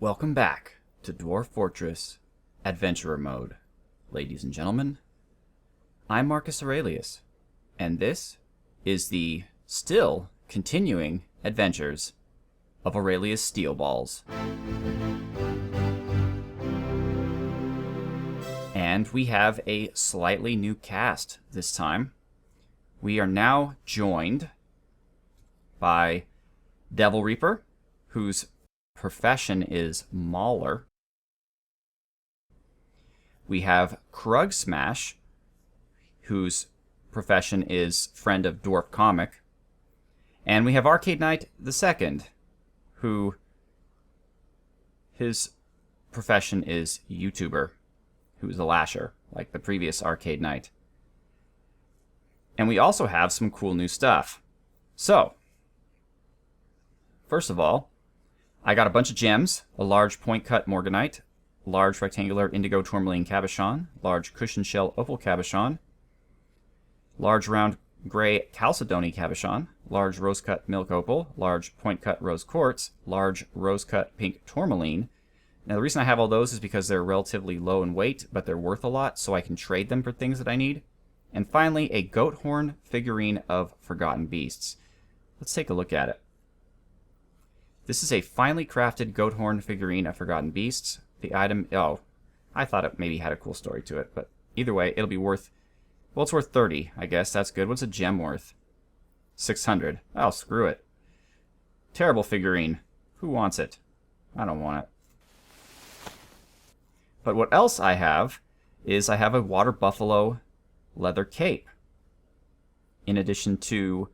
Welcome back to Dwarf Fortress Adventurer Mode. Ladies and gentlemen, I'm Marcus Aurelius, and this is the still continuing adventures of Aurelius Steelballs. And we have a slightly new cast this time. We are now joined by Devil Reaper, whose profession is Mauler. We have Krug Smash, whose profession is Friend of Dwarf Comic. And we have Arcade Knight II, who his profession is YouTuber, who's a lasher, like the previous Arcade Knight. And we also have some cool new stuff. So, first of all, I got a bunch of gems, a large point-cut Morganite, large rectangular indigo tourmaline cabochon, large cushion shell opal cabochon, large round gray chalcedony cabochon, large rose-cut milk opal, large point-cut rose quartz, large rose-cut pink tourmaline. Now the reason I have all those is because they're relatively low in weight, but they're worth a lot, so I can trade them for things that I need. And finally, a goat horn figurine of Forgotten Beasts. Let's take a look at it. This is a finely crafted goat horn figurine of Forgotten Beasts. The item, I thought it maybe had a cool story to it, but either way, it'll be worth, well, it's worth 30, I guess. That's good. What's a gem worth? 600. Oh, screw it. Terrible figurine. Who wants it? I don't want it. But what else I have is I have a water buffalo leather cape, in addition to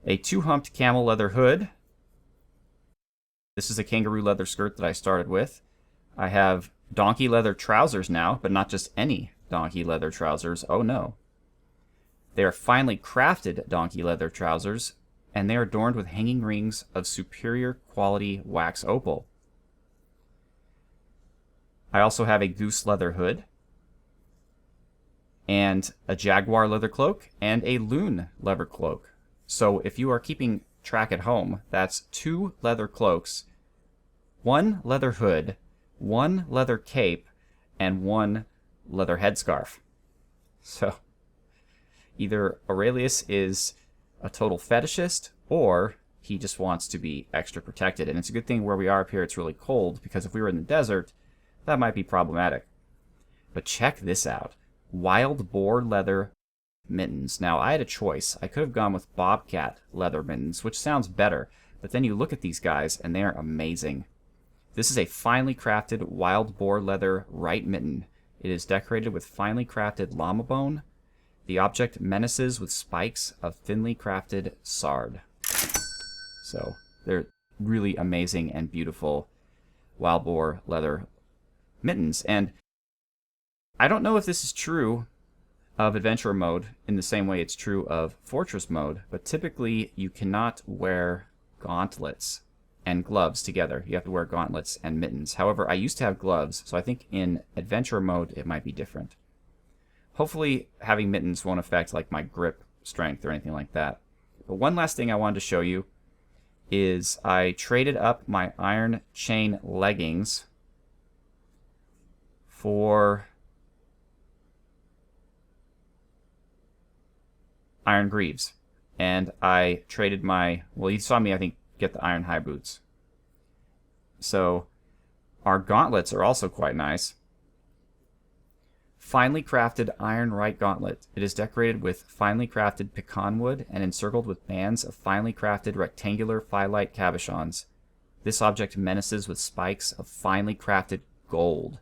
a two-humped camel leather hood. This is a kangaroo leather skirt that I started with. I have donkey leather trousers now, but not just any donkey leather trousers. Oh no. They are finely crafted donkey leather trousers, and they are adorned with hanging rings of superior quality wax opal. I also have a goose leather hood, and a jaguar leather cloak, and a loon leather cloak. So if you are keeping track at home, that's 2 leather cloaks, 1 leather hood, 1 leather cape, and 1 leather headscarf. So either Aurelius is a total fetishist, or he just wants to be extra protected. And it's a good thing where we are up here it's really cold, because if we were in the desert, that might be problematic. But check this out. Wild boar leather mittens. Now, I had a choice. I could have gone with bobcat leather mittens, which sounds better, but then you look at these guys, and they are amazing. This is a finely crafted wild boar leather right mitten. It is decorated with finely crafted llama bone. The object menaces with spikes of thinly crafted sard. So, they're really amazing and beautiful wild boar leather mittens. And I don't know if this is true of Adventurer mode in the same way it's true of Fortress mode, but typically you cannot wear gauntlets and gloves together. You have to wear gauntlets and mittens. However, I used to have gloves, so I think in Adventurer mode it might be different. Hopefully having mittens won't affect like my grip strength or anything like that. But one last thing I wanted to show you is I traded up my iron chain leggings for iron greaves, and I traded my, well, you saw me I think get the iron high boots. So our gauntlets are also quite nice. Finely crafted iron right gauntlet. It is decorated with finely crafted pecan wood and encircled with bands of finely crafted rectangular phyllite cabochons. This object menaces with spikes of finely crafted gold.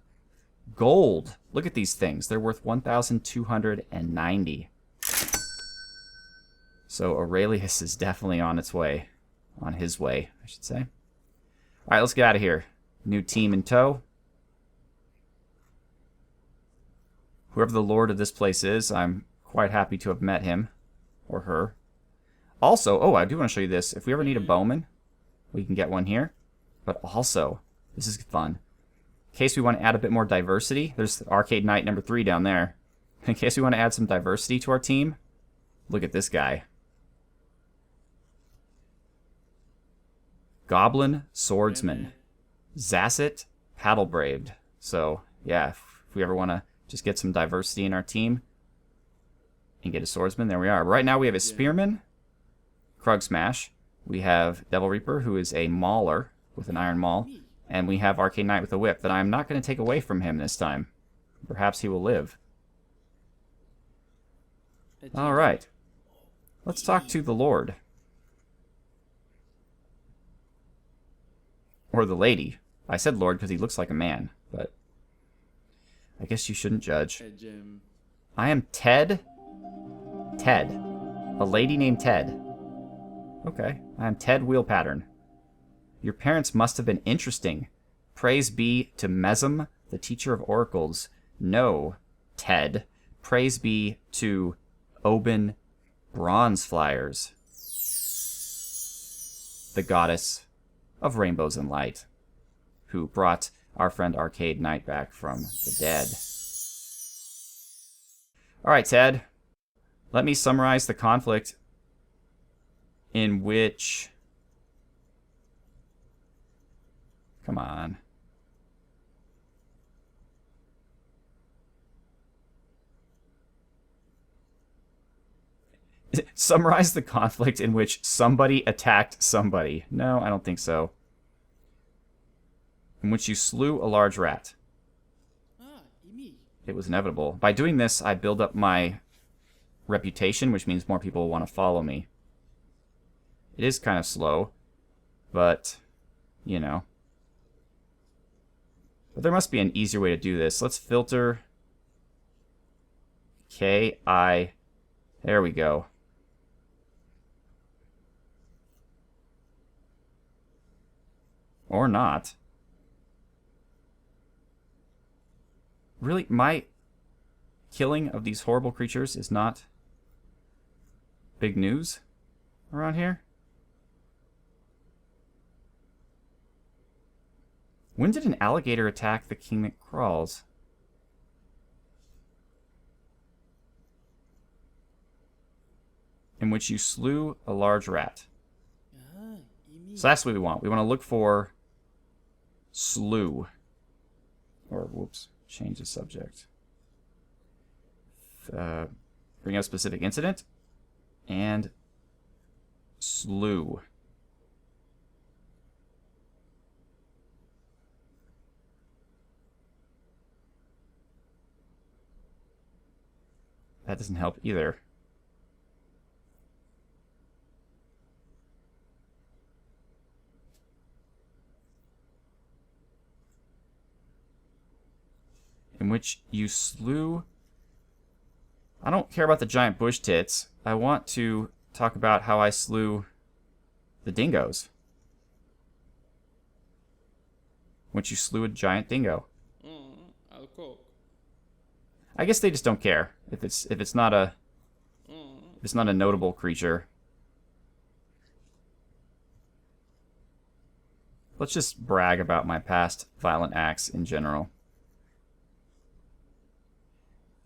Gold! Look at these things. They're worth 1,290. So Aurelius is definitely on its way. On his way, I should say. Alright, let's get out of here. New team in tow. Whoever the lord of this place is, I'm quite happy to have met him. Or her. Also, I do want to show you this. If we ever need a bowman, we can get one here. But also, this is fun. In case we want to add a bit more diversity, there's Arcade Knight number 3 down there. In case we want to add some diversity to our team, look at this guy. Goblin Swordsman. Zasset Paddlebraved. So, yeah, if we ever want to just get some diversity in our team and get a swordsman, there we are. Right now we have a spearman, Krug Smash. We have Devil Reaper, who is a mauler with an iron maul. And we have Arcane Knight with a whip that I'm not going to take away from him this time. Perhaps he will live. Alright. Let's talk to the Lord. Or the lady. I said Lord because he looks like a man, but I guess you shouldn't judge. I am Ted. Ted. A lady named Ted. Okay. I am Ted Wheel Pattern. Your parents must have been interesting. Praise be to Mesm, the teacher of oracles. No, Ted. Praise be to Oben Bronze Flyers, the goddess of rainbows and light, who brought our friend Arcade Knight back from the dead. Alright, Ted. Let me summarize the conflict in which... Come on. Summarize the conflict in which somebody attacked somebody. No, I don't think so. In which you slew a large rat. It was inevitable. By doing this, I build up my reputation, which means more people will want to follow me. It is kind of slow, but, you know. But there must be an easier way to do this. Let's filter K-I... There we go. Or not. Really, my killing of these horrible creatures is not big news around here? When did an alligator attack the king that crawls? In which you slew a large rat. So that's what we want. We want to look for slew. Or, whoops, change the subject. Bring up a specific incident. And slew. That doesn't help either. In which you slew... I don't care about the giant bush tits. I want to talk about how I slew the dingoes. In which you slew a giant dingo. I guess they just don't care if it's not a notable creature. Let's just brag about my past violent acts in general.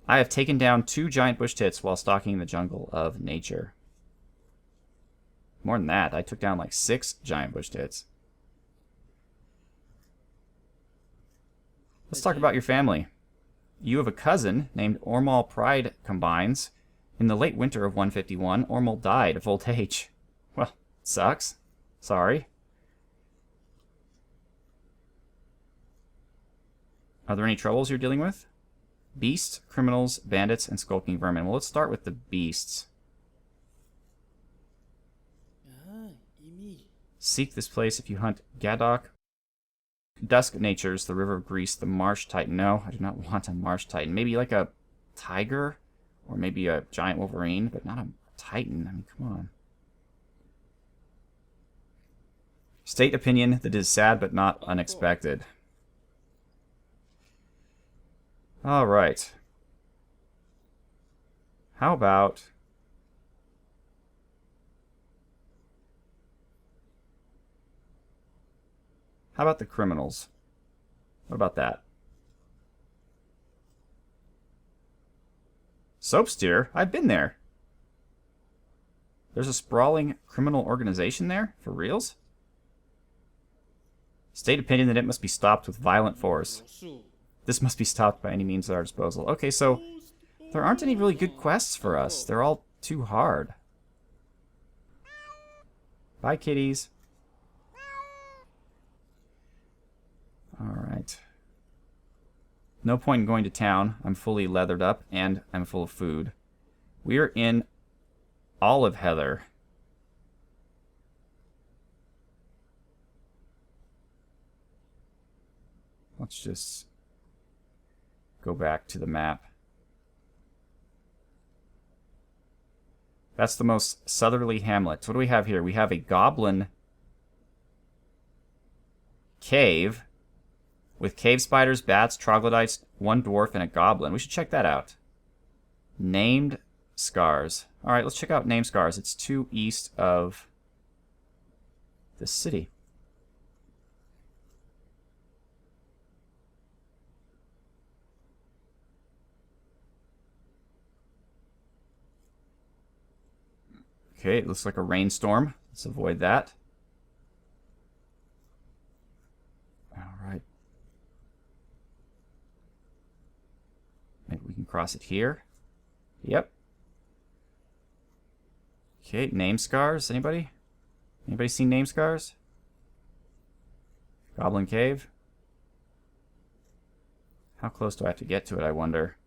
I have taken down 2 giant bush tits while stalking the jungle of nature. More than that, I took down like 6 giant bush tits. Let's talk about your family. You have a cousin named Ormal Pride Combines. In the late winter of 151, Ormal died of old age. Well, sucks. Sorry. Are there any troubles you're dealing with? Beasts, criminals, bandits, and skulking vermin. Well, let's start with the beasts. Seek this place if you hunt Gadok. Dusk Natures, the River of Greece, the Marsh Titan. No, I do not want a Marsh Titan. Maybe like a tiger, or maybe a giant wolverine, but not a titan. I mean, come on. State opinion that is sad but not unexpected. Alright. How about... How about the criminals? What about that? Soapsteer? I've been there. There's a sprawling criminal organization there? For reals? State opinion that it must be stopped with violent force. This must be stopped by any means at our disposal. Okay, so there aren't any really good quests for us. They're all too hard. Bye, kitties. Alright. No point in going to town. I'm fully leathered up, and I'm full of food. We're in Olive Heather. Let's just go back to the map. That's the most southerly hamlet. What do we have here? We have a goblin cave with cave spiders, bats, troglodytes, one dwarf, and a goblin. We should check that out. Named Scars. Alright, let's check out Named Scars. It's 2 east of the city. Okay, it looks like a rainstorm. Let's avoid that. Alright. Maybe we can cross it here. Yep. Okay, Name Scars. Anybody? Anybody seen Name Scars? Goblin Cave. How close do I have to get to it, I wonder?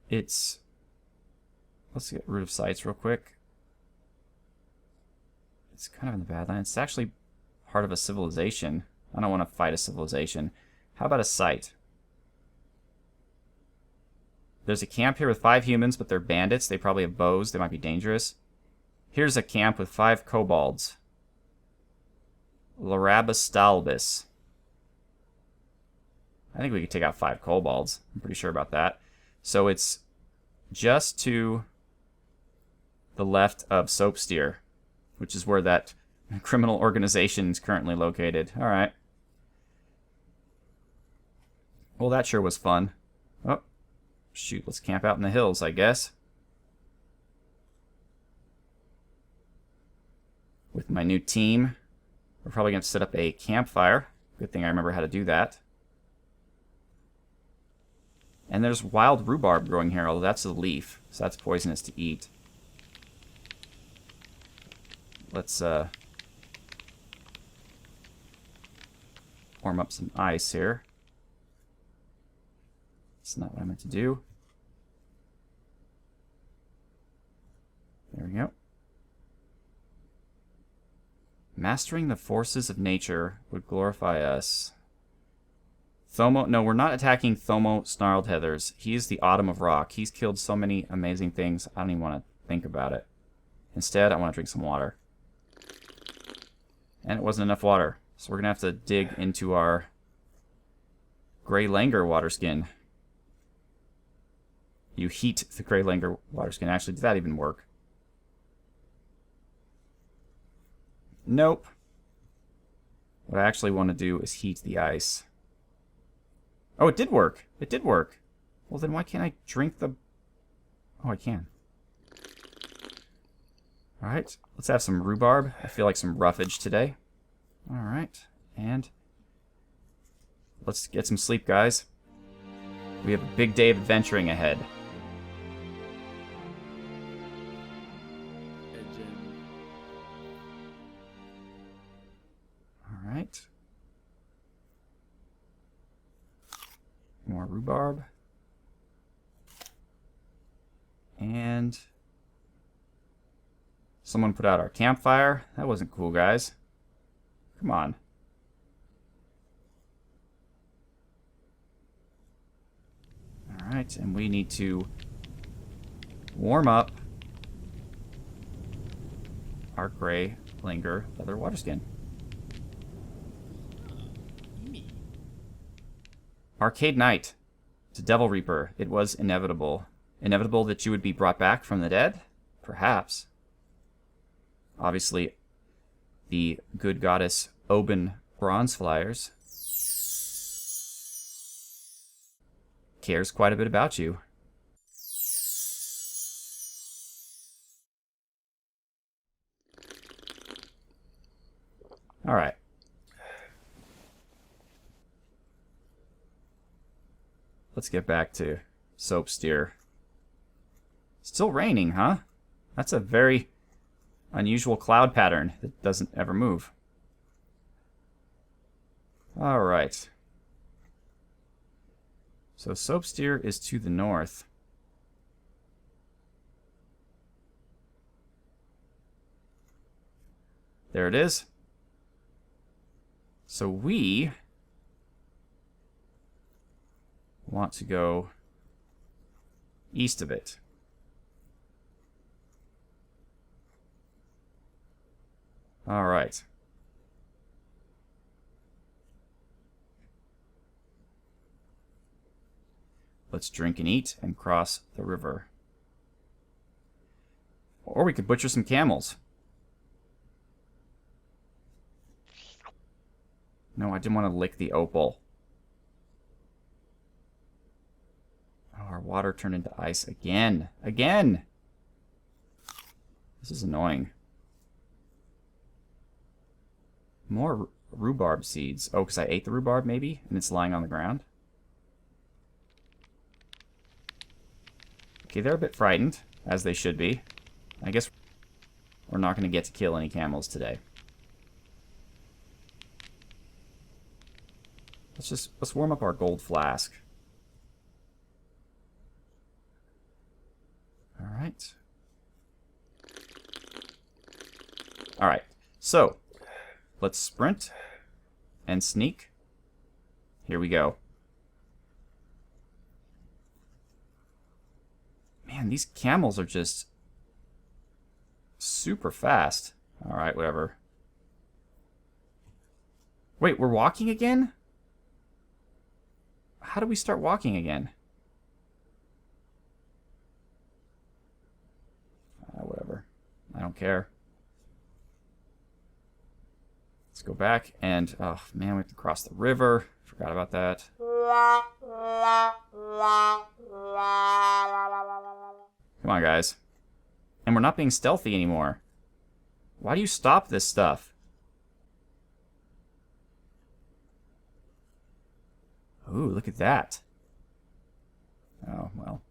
It's... Let's get rid of sites real quick. It's kind of in the Badlands. It's actually part of a civilization. I don't want to fight a civilization. How about a site? There's a camp here with 5 humans, but they're bandits. They probably have bows. They might be dangerous. Here's a camp with 5 kobolds. Larabastalbis. I think we could take out 5 kobolds. I'm pretty sure about that. So it's just to the left of Soapsteer, which is where that criminal organization is currently located. All right. Well, that sure was fun. Oh, shoot. Let's camp out in the hills, I guess. With my new team, we're probably going to set up a campfire. Good thing I remember how to do that. And there's wild rhubarb growing here, although that's a leaf, so that's poisonous to eat. Let's warm up some ice here. That's not what I meant to do. There we go. Mastering the forces of nature would glorify us. Thomo, no, we're not attacking Thomo Snarled Heathers. He's the Autumn of Rock. He's killed so many amazing things, I don't even want to think about it. Instead, I want to drink some water. And it wasn't enough water, so we're going to have to dig into our Grey Langer water skin. You heat the Grey Langer water skin. Actually, did that even work? Nope. What I actually want to do is heat the ice. Oh, it did work. It did work. Well, then why can't I drink the... Oh, I can. Alright, let's have some rhubarb. I feel like some roughage today. Alright, and... let's get some sleep, guys. We have a big day of adventuring ahead. Alright. More rhubarb. And someone put out our campfire. That wasn't cool, guys. Come on. Alright, and we need to warm up our Grey Langer leather water skin. Arcade Knight. To Devil Reaper. It was inevitable. Inevitable that you would be brought back from the dead? Perhaps. Obviously, the good goddess Oben Bronze Flyers cares quite a bit about you. Alright. Let's get back to Soapsteer. Still raining, huh? That's a very unusual cloud pattern that doesn't ever move. Alright. So Soapsteer is to the north. There it is. So we want to go east of it. All right. Let's drink and eat and cross the river. Or we could butcher some camels. No, I didn't want to lick the opal. Oh, our water turned into ice again. Again! This is annoying. More rhubarb seeds. Oh, because I ate the rhubarb, maybe? And it's lying on the ground? Okay, they're a bit frightened, as they should be. I guess we're not going to get to kill any camels today. Let's warm up our gold flask. Alright. Alright, so let's sprint and sneak. Here we go. Man, these camels are just super fast. Alright, whatever. Wait, we're walking again? How do we start walking again? Whatever. I don't care. Let's go back and... oh, man, we have to cross the river. Forgot about that. Come on, guys. And we're not being stealthy anymore. Why do you stop this stuff? Ooh, look at that. Oh, well.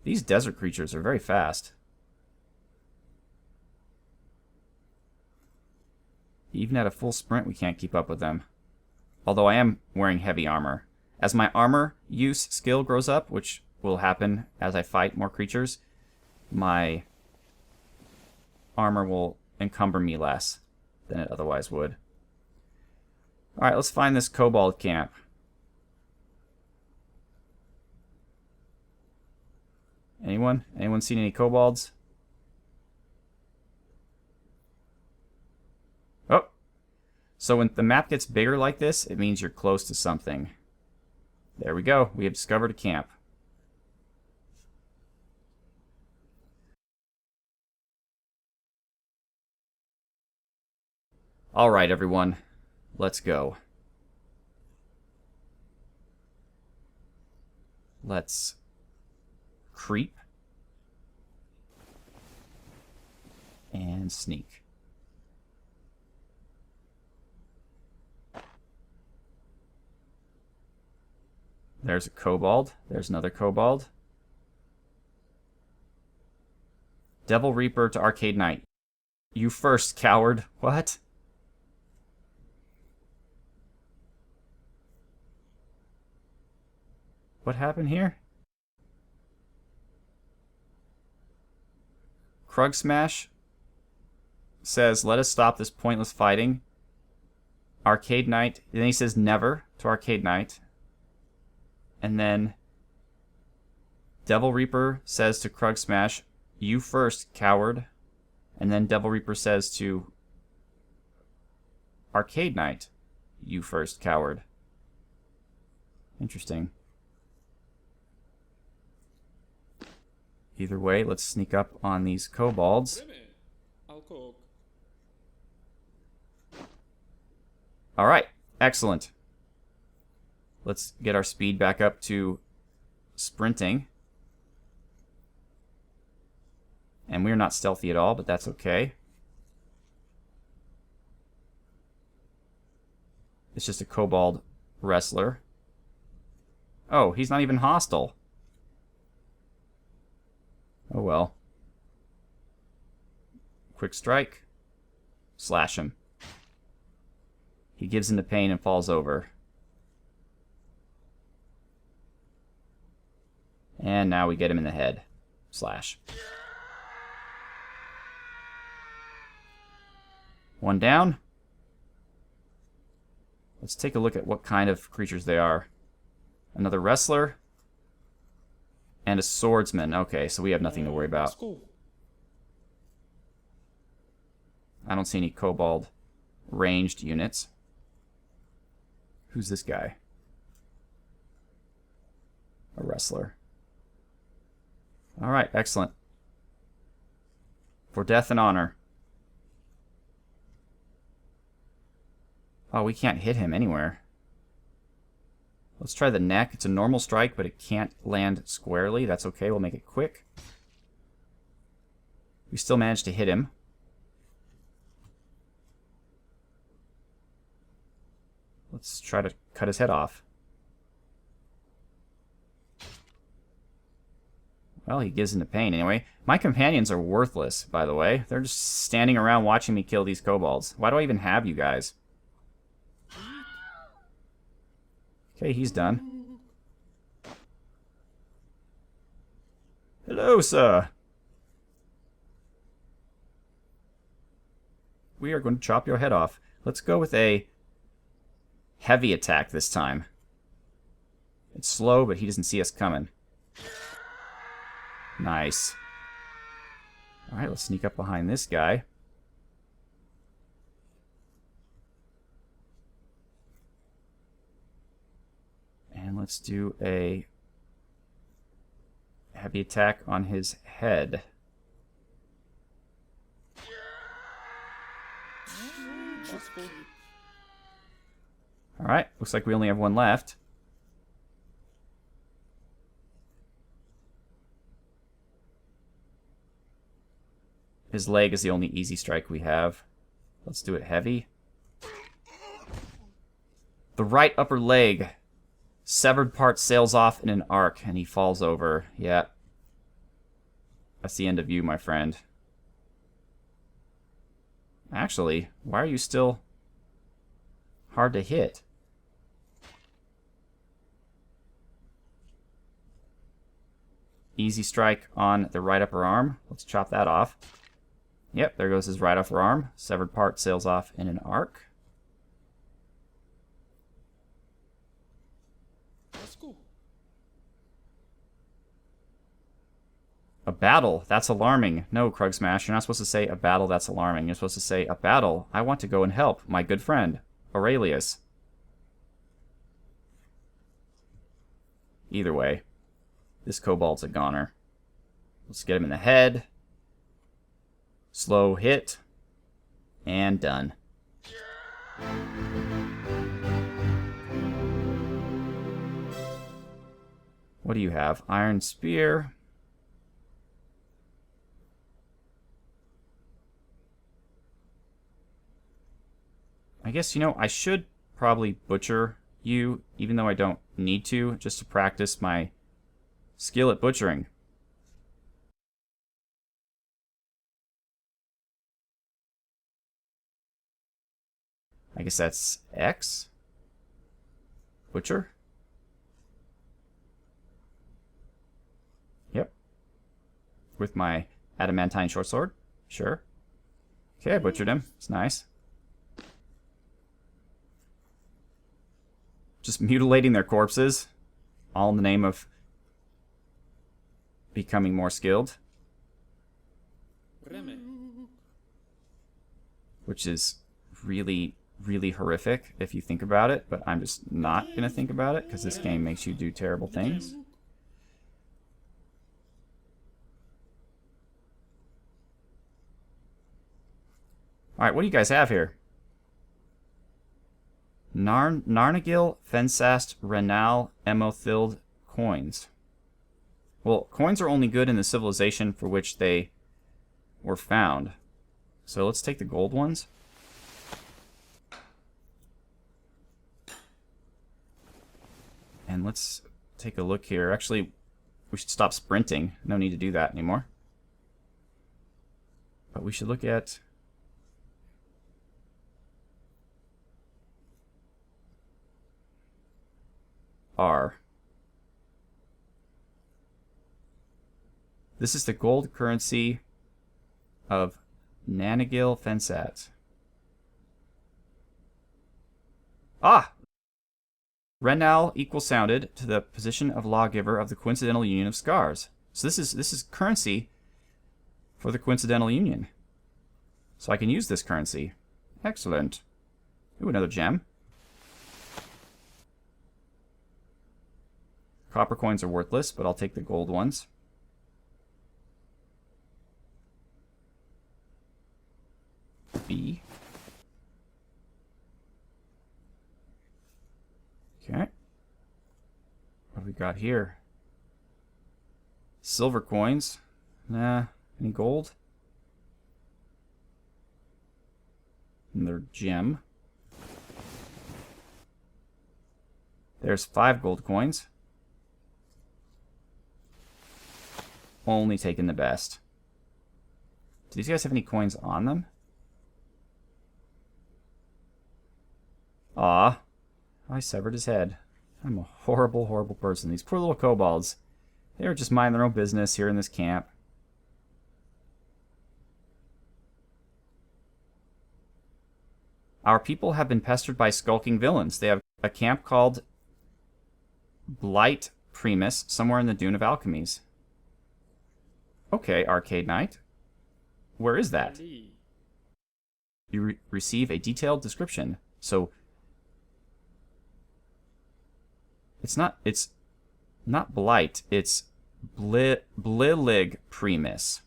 These desert creatures are very fast. Even at a full sprint, we can't keep up with them. Although I am wearing heavy armor. As my armor use skill grows up, which will happen as I fight more creatures, my armor will encumber me less than it otherwise would. Alright, let's find this kobold camp. Anyone? Anyone seen any kobolds? Oh! So when the map gets bigger like this, it means you're close to something. There we go. We have discovered a camp. Alright, everyone. Let's go. Let's creep and sneak. There's a kobold. There's another kobold. Devil Reaper to Arcade Knight. You first, coward. What? What happened here? Krug Smash says, let us stop this pointless fighting. Arcade Knight. Then he says never to Arcade Knight. And then Devil Reaper says to Krug Smash, you first, coward. And then Devil Reaper says to Arcade Knight, you first, coward. Interesting. Either way, let's sneak up on these kobolds. Alright, excellent. Let's get our speed back up to sprinting. And we're not stealthy at all, but that's okay. It's just a kobold wrestler. Oh, he's not even hostile. Oh well. Quick strike. Slash him. He gives into pain and falls over. And now we get him in the head. Slash. One down. Let's take a look at what kind of creatures they are. Another wrestler. And a swordsman. Okay, so we have nothing to worry about. I don't see any kobold ranged units. Who's this guy? A wrestler. Alright, excellent. For death and honor. Oh, we can't hit him anywhere. Let's try the neck. It's a normal strike, but it can't land squarely. That's okay, we'll make it quick. We still managed to hit him. Let's try to cut his head off. Well, he gives into pain anyway. My companions are worthless, by the way. They're just standing around watching me kill these kobolds. Why do I even have you guys? Okay, he's done. Hello, sir. We are going to chop your head off. Let's go with a heavy attack this time. It's slow, but he doesn't see us coming. Nice. Alright, let's sneak up behind this guy. And let's do a heavy attack on his head. Alright, looks like we only have one left. His leg is the only easy strike we have. Let's do it heavy. The right upper leg. Severed part sails off in an arc, and he falls over. Yeah. That's the end of you, my friend. Actually, why are you still hard to hit? Easy strike on the right upper arm. Let's chop that off. Yep, there goes his right upper arm. Severed part sails off in an arc. A battle? That's alarming. No, Krugsmash, you're not supposed to say a battle that's alarming. You're supposed to say, a battle. I want to go and help my good friend, Aurelius. Either way, this kobold's a goner. Let's get him in the head. Slow hit. And done. What do you have? Iron Spear. I guess, you know, I should probably butcher you, even though I don't need to, just to practice my skill at butchering. I guess that's X. Butcher. Yep. With my adamantine short sword. Sure. Okay, I butchered him. It's nice. Just mutilating their corpses, all in the name of becoming more skilled. Which is really, really horrific if you think about it, but I'm just not going to think about it because this game makes you do terrible things. Alright, what do you guys have here? Narnagil, Fensast, Renal, Emothild coins. Well, coins are only good in the civilization for which they were found. So let's take the gold ones. And let's take a look here. Actually, we should stop sprinting. No need to do that anymore. But we should look at... R. This is the gold currency of Nanagil Fensat. Ah! Renal equal sounded to the position of lawgiver of the coincidental union of scars. So this is currency for the coincidental union. So I can use this currency. Excellent. Ooh, another gem. Copper coins are worthless, but I'll take the gold ones. B. Okay. What do we got here? Silver coins. Nah. Any gold? Another gem. There's 5 gold coins. Only taking the best. Do these guys have any coins on them? Ah, I severed his head. I'm a horrible, horrible person. These poor little kobolds. They were just minding their own business here in this camp. Our people have been pestered by skulking villains. They have a camp called Blight Primus somewhere in the Dune of Alchemies. Okay, Arcade Knight. Where is that? You receive a detailed description. So it's not Blight, it's Blilig Primus.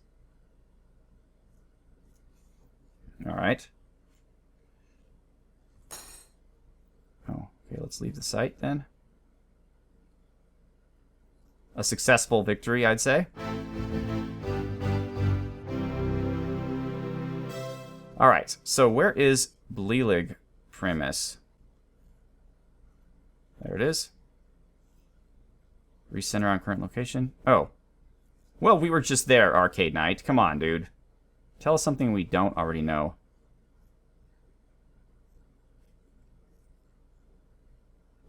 Alright. Oh, okay, let's leave the site then. A successful victory, I'd say. Alright, so where is Blilig Primus? There it is. Recenter on current location. Oh. Well, we were just there, Arcade Knight. Come on, dude. Tell us something we don't already know.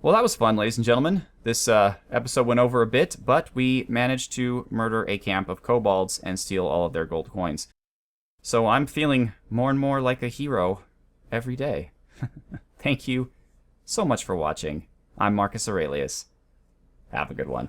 Well, that was fun, ladies and gentlemen. This episode went over a bit, but we managed to murder a camp of kobolds and steal all of their gold coins. So I'm feeling more and more like a hero every day. Thank you so much for watching. I'm Marcus Aurelius. Have a good one.